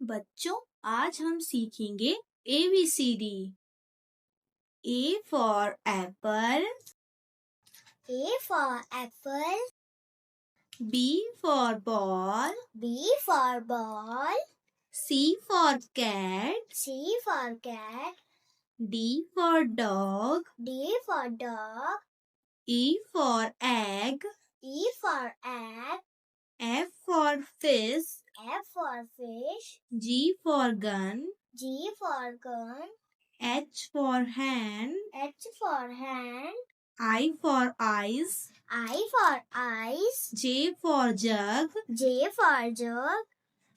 बच्चों, आज हम सीखेंगे ABCD। A for apple, A for apple, B for ball, B for ball, C for cat, C for cat, D for dog, D for dog, E for egg, E for egg, F for fish, F for fish, G for gun, G for gun, H for hen, H for hand, I for eyes, I for eyes, J for jug, J for jug,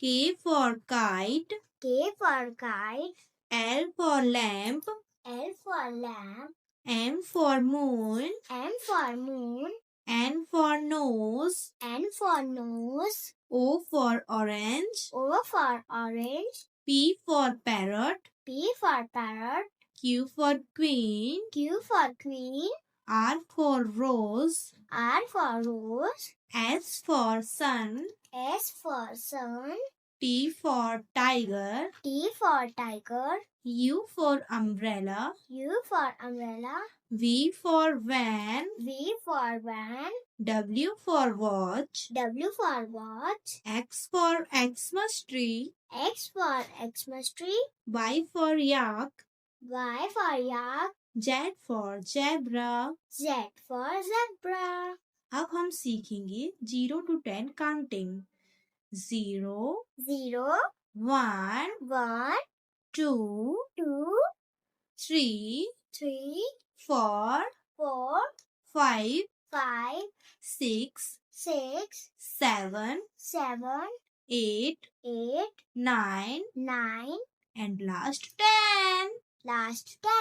K for kite, K for kite, L for lamp, L for lamp, M for moon, M for moon, N for nose, N for nose, O for orange, O for orange, P for parrot, P for parrot, Q for queen, Q for queen, R for rose, R for rose, S for sun, S for sun, T for tiger, T for tiger, U for umbrella, U for umbrella, V for van, V for van, W for watch, W for watch, X for Xmas tree, X for Xmas tree, Y for yak, Y for yak, Z for zebra। Z for zebra. अब हम सीखेंगे 0 to 10 counting. 0, 0, 1, 1, 2, 2, 3, 3, 4, 4, 5, 5, 6, 6, 7, 7, 8, 8, 9, 9, and last 10. last 10.